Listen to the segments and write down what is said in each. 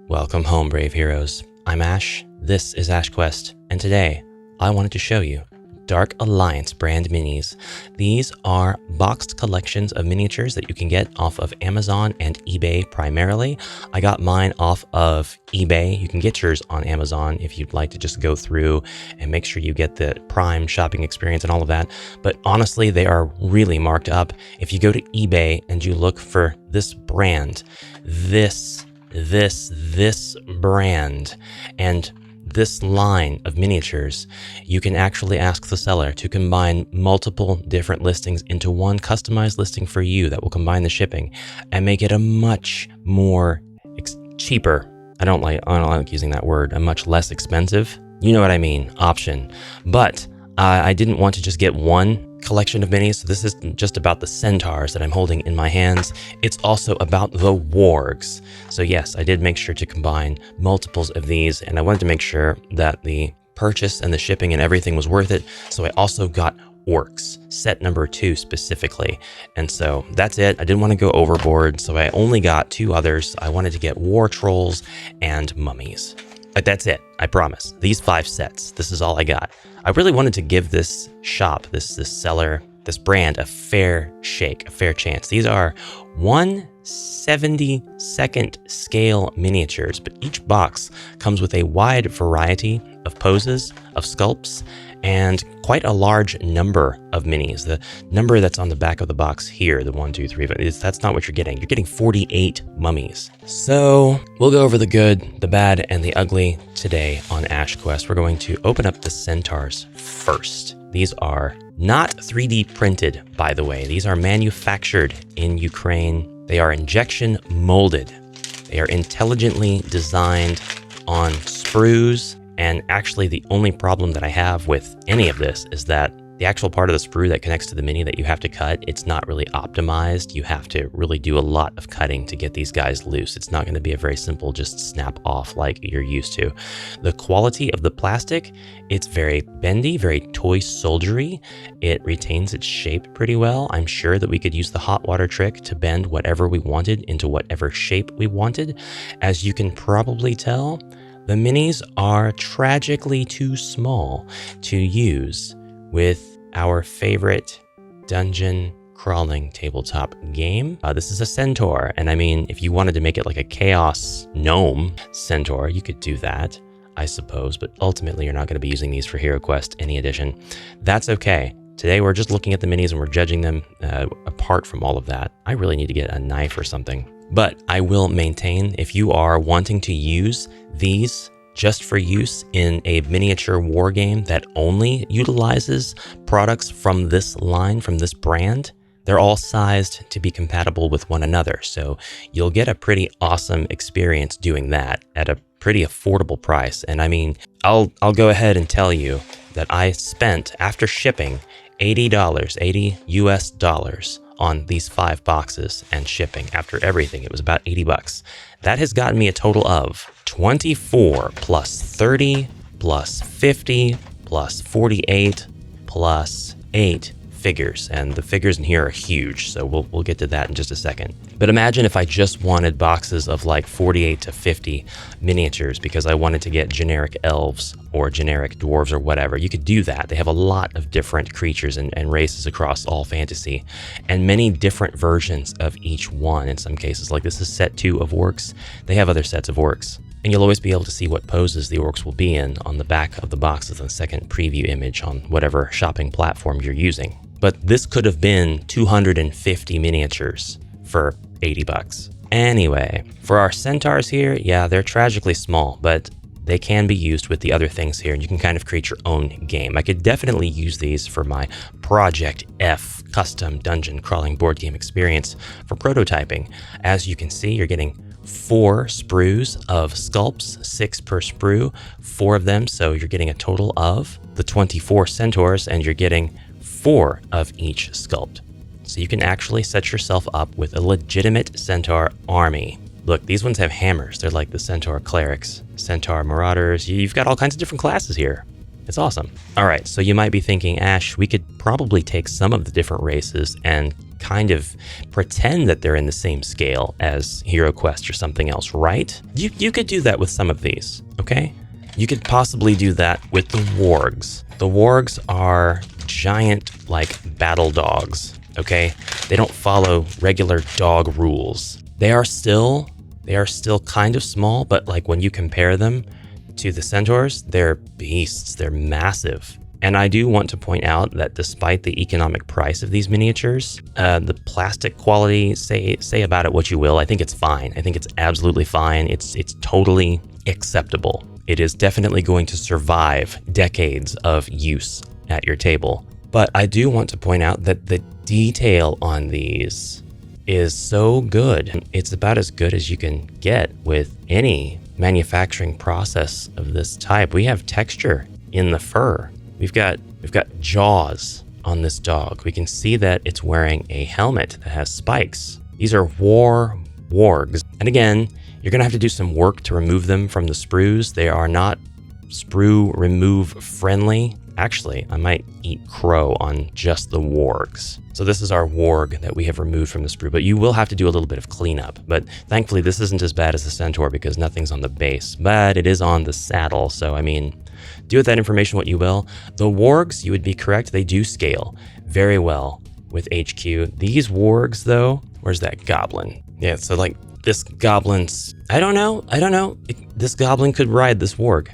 Welcome home, brave heroes. I'm Ash, this is AshQuest, and today I wanted to show you Dark Alliance brand minis. These are boxed collections of miniatures that you can get off of Amazon and eBay primarily. I got mine off of eBay. You can get yours on Amazon if you'd like to just go through and make sure you get the prime shopping experience and all of that. But honestly, they are really marked up. If you go to eBay and you look for this brand, this brand, and this line of miniatures, you can actually ask the seller to combine multiple different listings into one customized listing for you that will combine the shipping and make it a much more cheaper. I don't like using that word, a much less expensive, you know what I mean, option. But I didn't want to just get one collection of minis. So this isn't just about the Centaurs that I'm holding in my hands. It's also about the Wargs. So yes, I did make sure to combine multiples of these, and I wanted to make sure that the purchase and the shipping and everything was worth it. So I also got Orcs, set number 2 specifically. And so that's it. I didn't want to go overboard, so I only got 2 others. I wanted to get War Trolls and Mummies. But that's it, I promise. These 5 sets, this is all I got. I really wanted to give this shop, this seller, this brand a fair shake, a fair chance. These are 1/72nd scale miniatures, but each box comes with a wide variety of poses, of sculpts, and quite a large number of minis. The number that's on the back of the box here, the 1, 2, 3, that's not what you're getting. You're getting 48 mummies. So we'll go over the good, the bad, and the ugly today on AshQuest. We're going to open up the Centaurs first. These are not 3D printed, by the way. These are manufactured in Ukraine. They are injection molded. They are intelligently designed on sprues. And actually, the only problem that I have with any of this is that the actual part of the sprue that connects to the mini that you have to cut, it's not really optimized. You have to really do a lot of cutting to get these guys loose. It's not going to be a very simple just snap off like you're used to. The quality of the plastic, it's very bendy, very toy soldiery. It retains its shape pretty well. I'm sure that we could use the hot water trick to bend whatever we wanted into whatever shape we wanted. As you can probably tell, the minis are tragically too small to use with our favorite dungeon crawling tabletop game. This is a Centaur, and I mean, if you wanted to make it like a chaos gnome Centaur, you could do that, I suppose, but ultimately you're not going to be using these for Hero Quest any edition. That's okay. Today we're just looking at the minis and we're judging them apart from all of that. I really need to get a knife or something. But I will maintain, if you are wanting to use these just for use in a miniature war game that only utilizes products from this line, from this brand, they're all sized to be compatible with one another. So you'll get a pretty awesome experience doing that at a pretty affordable price. And I mean, I'll go ahead and tell you that I spent, after shipping, $80 US on these 5 boxes and shipping. After everything, it was about 80 bucks. That has gotten me a total of 24 plus 30 plus 50 plus 48 plus 8 figures. And the figures in here are huge, so we'll get to that in just a second. But imagine if I just wanted boxes of like 48 to 50 miniatures because I wanted to get generic elves or generic dwarves or whatever. You could do that. They have a lot of different creatures and races across all fantasy, and many different versions of each one in some cases. Like this is set 2 of Orcs. They have other sets of Orcs. And you'll always be able to see what poses the Orcs will be in on the back of the boxes in the second preview image on whatever shopping platform you're using. But this could have been 250 miniatures for 80 bucks. Anyway, for our Centaurs here, yeah, they're tragically small, but they can be used with the other things here, and you can kind of create your own game. I could definitely use these for my Project F custom dungeon crawling board game experience for prototyping. As you can see, you're getting 4 sprues of sculpts, 6 per sprue, 4 of them, so you're getting a total of the 24 Centaurs, and you're getting 4 of each sculpt. So you can actually set yourself up with a legitimate Centaur army. Look, these ones have hammers. They're like the Centaur clerics, Centaur marauders. You've got all kinds of different classes here. It's awesome. All right, so you might be thinking, Ash, we could probably take some of the different races and kind of pretend that they're in the same scale as HeroQuest or something else, right? You could do that with some of these, okay? You could possibly do that with the Wargs. The Wargs are giant, like, battle dogs, okay? They don't follow regular dog rules. They are still kind of small, but like when you compare them to the Centaurs, they're beasts, they're massive. And I do want to point out that despite the economic price of these miniatures, the plastic quality, say about it what you will, I think it's fine. I think it's absolutely fine. It's totally acceptable. It is definitely going to survive decades of use at your table. But I do want to point out that the detail on these is so good. It's about as good as you can get with any manufacturing process of this type. We have texture in the fur. We've got jaws on this dog. We can see that it's wearing a helmet that has spikes. These are wargs. And again, you're gonna have to do some work to remove them from the sprues. They are not sprue remove friendly. Actually, I might eat crow on just the wargs. So this is our warg that we have removed from the sprue, but you will have to do a little bit of cleanup. But thankfully, this isn't as bad as the Centaur because nothing's on the base, but it is on the saddle. So, I mean, do with that information what you will. The wargs, you would be correct, they do scale very well with HQ. These wargs, though, where's that goblin? Yeah, so like this goblin's, I don't know. This goblin could ride this warg.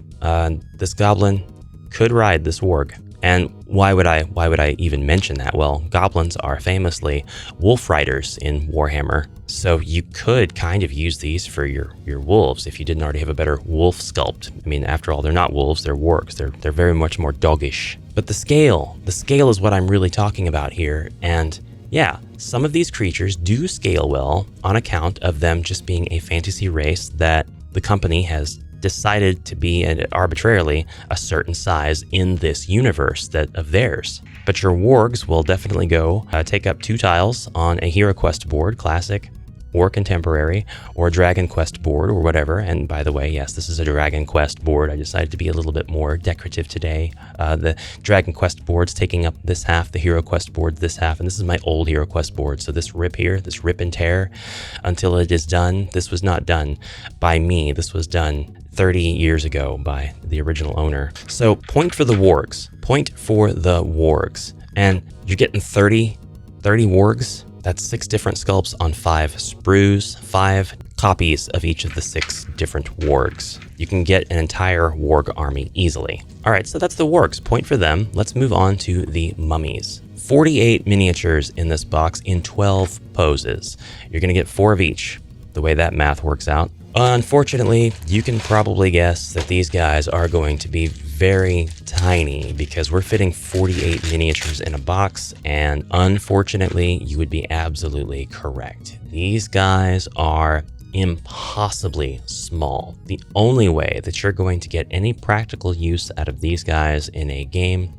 This goblin could ride this warg. And why would I even mention that? Well, goblins are famously wolf riders in Warhammer. So you could kind of use these for your wolves if you didn't already have a better wolf sculpt. I mean, after all, they're not wolves, they're wargs. They're very much more doggish. But the scale is what I'm really talking about here. And yeah, some of these creatures do scale well on account of them just being a fantasy race that the company has decided to be arbitrarily a certain size in this universe of theirs. But your wargs will definitely go take up 2 tiles on a HeroQuest board, classic or contemporary, or Dragon Quest board or whatever. And by the way, yes, this is a Dragon Quest board. I decided to be a little bit more decorative today. The Dragon Quest board's taking up this half, the HeroQuest board this half, and this is my old HeroQuest board. So this rip here, this rip and tear, until it is done, this was not done by me. This was done 30 years ago by the original owner. So point for the wargs. Point for the wargs. And you're getting 30 wargs. That's 6 different sculpts on 5 sprues, 5 copies of each of the 6 different wargs. You can get an entire warg army easily. All right, so that's the wargs. Point for them. Let's move on to the mummies. 48 miniatures in this box in 12 poses. You're gonna get 4 of each, the way that math works out. Unfortunately, you can probably guess that these guys are going to be very tiny because we're fitting 48 miniatures in a box, and unfortunately, you would be absolutely correct. These guys are impossibly small. The only way that you're going to get any practical use out of these guys in a game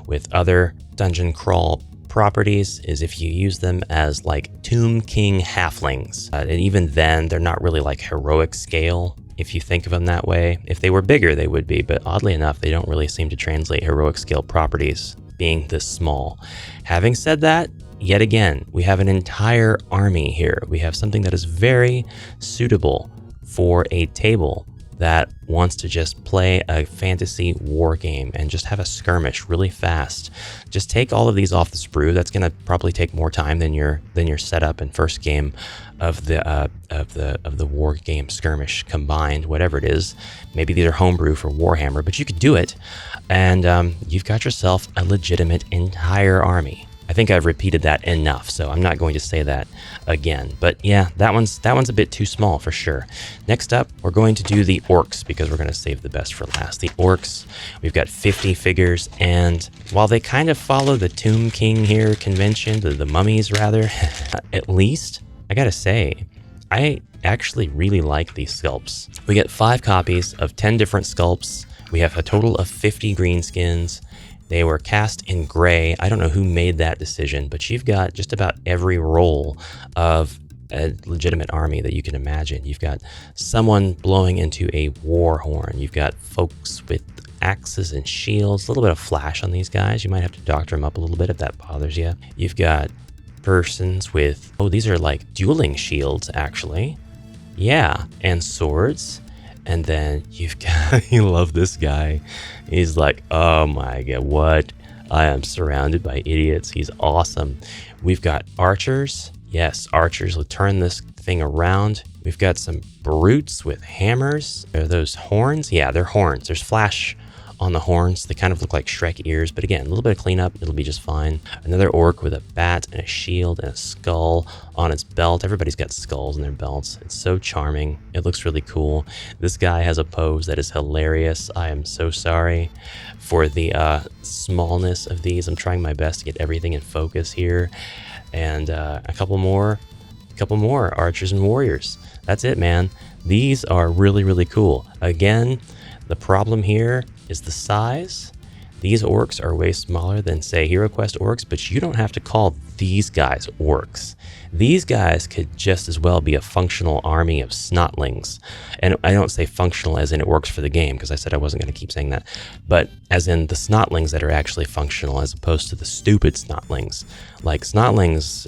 with other dungeon crawl properties is if you use them as like Tomb King halflings. And even then, they're not really like heroic scale if you think of them that way. If they were bigger, they would be, but oddly enough, they don't really seem to translate heroic scale properties being this small. Having said that, yet again, we have an entire army here. We have something that is very suitable for a table that wants to just play a fantasy war game and just have a skirmish really fast. Just take all of these off the sprue. That's going to probably take more time than your setup and first game of the war game skirmish combined, whatever it is. Maybe these are homebrew for Warhammer, but you could do it, and you've got yourself a legitimate entire army. I think I've repeated that enough, so I'm not going to say that again. But yeah, that one's a bit too small for sure. Next up, we're going to do the Orcs because we're going to save the best for last. The Orcs, we've got 50 figures, and while they kind of follow the Tomb King here convention, the mummies rather, at least, I gotta say, I actually really like these sculpts. We get 5 copies of 10 different sculpts. We have a total of 50 greenskins. They were cast in gray. I don't know who made that decision, but you've got just about every role of a legitimate army that you can imagine. You've got someone blowing into a war horn. You've got folks with axes and shields. A little bit of flash on these guys. You might have to doctor them up a little bit if that bothers you. You've got persons with, oh, these are like dueling shields, actually. Yeah, and swords. And then you've got, you love this guy. He's like, oh my God, what? I am surrounded by idiots. He's awesome. We've got archers. Yes, archers will turn this thing around. We've got some brutes with hammers. Are those horns? Yeah, they're horns. There's flash on the horns. They kind of look like Shrek ears, but again, a little bit of cleanup, it'll be just fine. Another orc with a bat and a shield and a skull on its belt. Everybody's got skulls in their belts. It's so charming. It looks really cool. This guy has a pose that is hilarious. I am so sorry for the smallness of these. I'm trying my best to get everything in focus here. And a couple more archers and warriors. That's it, man. These are really, really cool. Again, the problem here is the size. These orcs are way smaller than, say, HeroQuest orcs, but you don't have to call these guys orcs. These guys could just as well be a functional army of snotlings. And I don't say functional as in it works for the game, because I said I wasn't going to keep saying that, but as in the snotlings that are actually functional as opposed to the stupid snotlings. Like snotlings,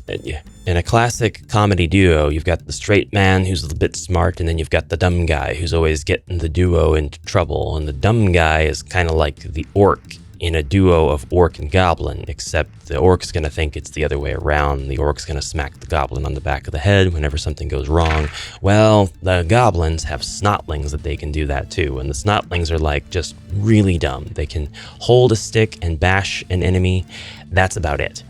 in a classic comedy duo, you've got the straight man who's a bit smart, and then you've got the dumb guy who's always getting the duo into trouble. And the dumb guy is kind of like the orc in a duo of orc and goblin, except the orc's going to think it's the other way around. The orc's going to smack the goblin on the back of the head whenever something goes wrong. Well, the goblins have snotlings that they can do that too, and the snotlings are like just really dumb. They can hold a stick and bash an enemy. That's about it.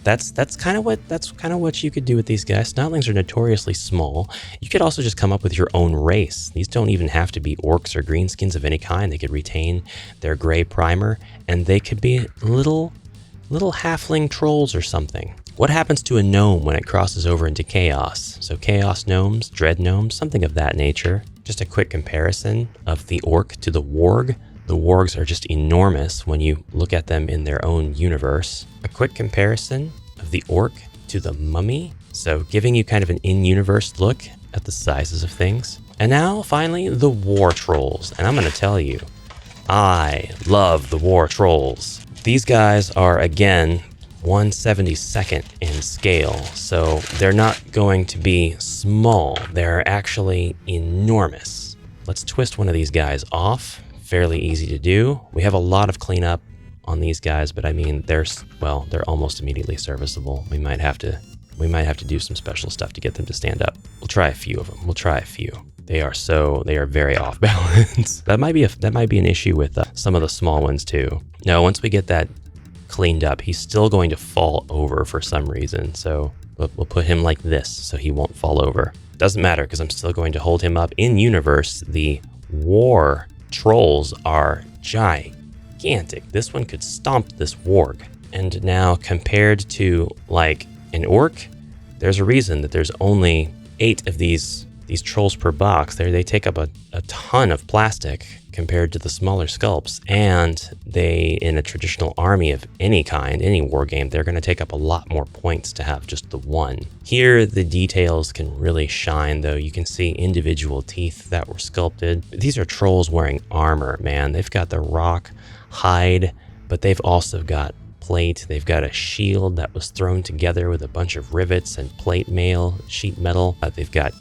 That's kind of what you could do with these guys. Snotlings are notoriously small. You could also just come up with your own race. These don't even have to be orcs or greenskins of any kind. They could retain their gray primer, and they could be little halfling trolls or something. What happens to a gnome when it crosses over into chaos? So chaos gnomes, dread gnomes, something of that nature. Just a quick comparison of the orc to the warg. The wargs are just enormous when you look at them in their own universe. A quick comparison of the orc to the mummy. So giving you kind of an in-universe look at the sizes of things. And now, finally, the war trolls. And I'm going to tell you, I love the war trolls. These guys are, again, 1/72nd in scale. So they're not going to be small. They're actually enormous. Let's twist one of these guys off. Fairly easy to do. We have a lot of cleanup on these guys, but I mean, they're almost immediately serviceable. We might have to do some special stuff to get them to stand up. We'll try a few of them. They are very off balance. that might be an issue with some of the small ones too. No, once we get that cleaned up, he's still going to fall over for some reason. So we'll put him like this so he won't fall over. Doesn't matter because I'm still going to hold him up. In universe, the war trolls are gigantic. This one could stomp this warg. And now compared to like an orc, there's a reason that there's only 8 of these trolls per box. They take up a ton of plastic compared to the smaller sculpts. And they, in a traditional army of any kind, any war game, they're going to take up a lot more points to have just the one. Here, the details can really shine, though. You can see individual teeth that were sculpted. These are trolls wearing armor, man. They've got the rock hide, but they've also got plate. They've got a shield that was thrown together with a bunch of rivets and plate mail, sheet metal. They've got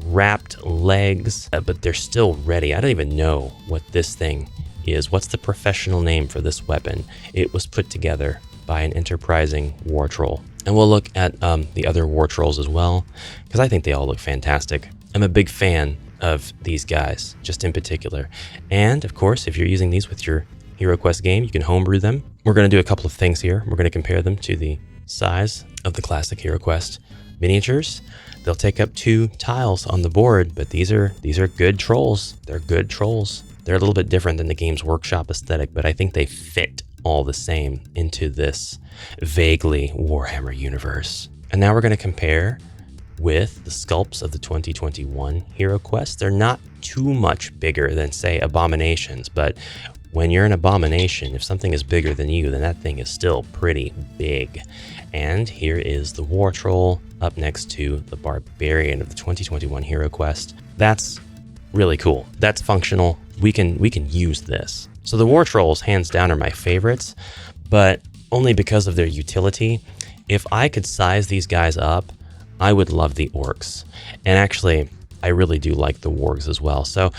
wrapped legs, but they're still ready. I don't even know what this thing is. What's the professional name for this weapon? It was put together by an enterprising war troll. And we'll look at the other war trolls as well, because I think they all look fantastic. I'm a big fan of these guys, just in particular. And of course, if you're using these with your HeroQuest game, you can homebrew them. We're going to do a couple of things here. We're going to compare them to the size of the classic HeroQuest miniatures. They'll take up 2 tiles on the board, but these are good trolls. They're good trolls. They're a little bit different than the Games Workshop aesthetic, but I think they fit all the same into this vaguely Warhammer universe. And now we're going to compare with the sculpts of the 2021 HeroQuest. They're not too much bigger than, say, Abominations, but when you're an Abomination, if something is bigger than you, then that thing is still pretty big. And here is the War Troll up next to the Barbarian of the 2021 HeroQuest. That's really cool. That's functional. we can use this. So the war trolls, hands down, are my favorites, but only because of their utility. If I could size these guys up, I would love the orcs. And actually, I really do like the wargs as well. So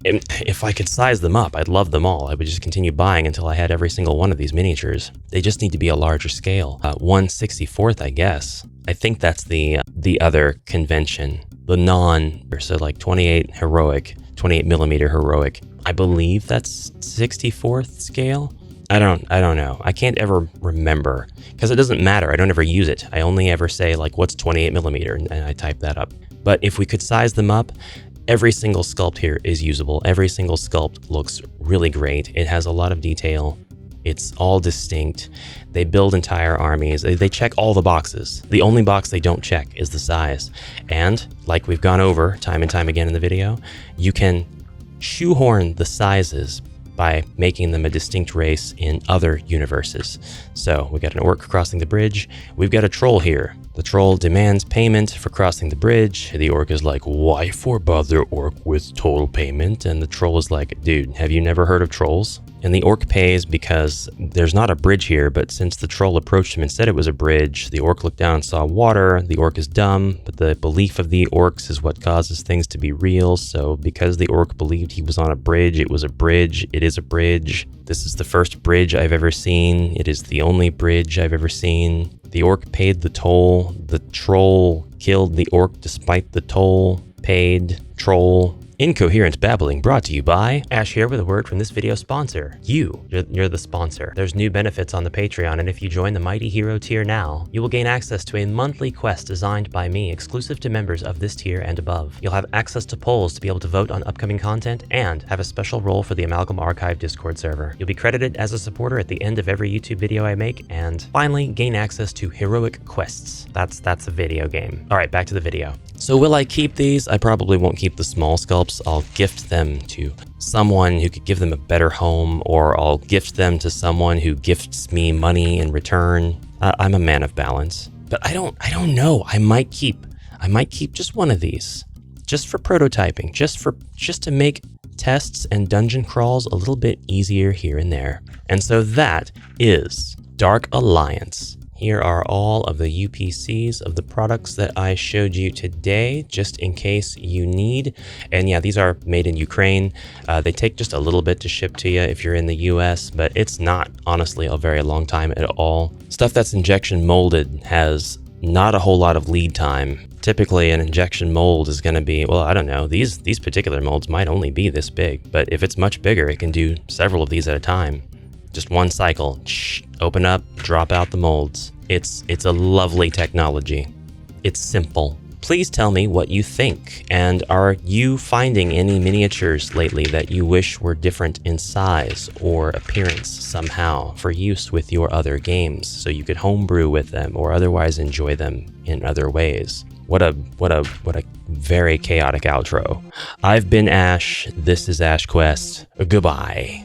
if I could size them up, I'd love them all. I would just continue buying until I had every single one of these miniatures. They just need to be a larger scale. 1/64th, I guess. I think that's the other convention. The so like 28 heroic, 28 millimeter heroic. I believe that's 64th scale. I don't know. I can't ever remember because it doesn't matter. I don't ever use it. I only ever say like, what's 28 millimeter? And I type that up. But if we could size them up, every single sculpt here is usable. Every single sculpt looks really great. It has a lot of detail. It's all distinct. They build entire armies. They check all the boxes. The only box they don't check is the size. And like we've gone over time and time again in the video, you can shoehorn the sizes by making them a distinct race in other universes. So we got an orc crossing the bridge. We've got a troll here. The troll demands payment for crossing the bridge. The orc is like, why bother orc with total payment? And the troll is like, dude, have you never heard of trolls? And the orc pays because there's not a bridge here, but since the troll approached him and said it was a bridge, the orc looked down and saw water. The orc is dumb, but the belief of the orcs is what causes things to be real. So because the orc believed he was on a bridge, it was a bridge. It is a bridge. This is the first bridge I've ever seen. It is the only bridge I've ever seen. The orc paid the toll. The troll killed the orc despite the toll paid. Troll. Incoherent babbling brought to you by Ash here with a word from this video sponsor. You're the sponsor. There's new benefits on the Patreon, and if you join the Mighty Hero tier now, you will gain access to a monthly quest designed by me exclusive to members of this tier and above. You'll have access to polls to be able to vote on upcoming content and have a special role for the Amalgam Archive Discord server. You'll be credited as a supporter at the end of every YouTube video I make, and finally gain access to heroic quests. That's a video game. All right, back to the video. So will I keep these? I probably won't keep the small sculpts. I'll gift them to someone who could give them a better home, or I'll gift them to someone who gifts me money in return. I'm a man of balance, but I don't know. I might keep just one of these, just for prototyping, just to make tests and dungeon crawls a little bit easier here and there. And so that is Dark Alliance. Here are all of the UPCs of the products that I showed you today, just in case you need. And yeah, these are made in Ukraine. They take just a little bit to ship to you if you're in the US, but it's not honestly a very long time at all. Stuff that's injection molded has not a whole lot of lead time. Typically an injection mold is going to be, well, I don't know, these particular molds might only be this big, but if it's much bigger, it can do several of these at a time. Just one cycle, open up, drop out the molds. It's a lovely technology. It's simple. Please tell me what you think, and are you finding any miniatures lately that you wish were different in size or appearance somehow for use with your other games so you could homebrew with them or otherwise enjoy them in other ways? What a very chaotic outro. I've been Ash. This is Ash Quest. Goodbye.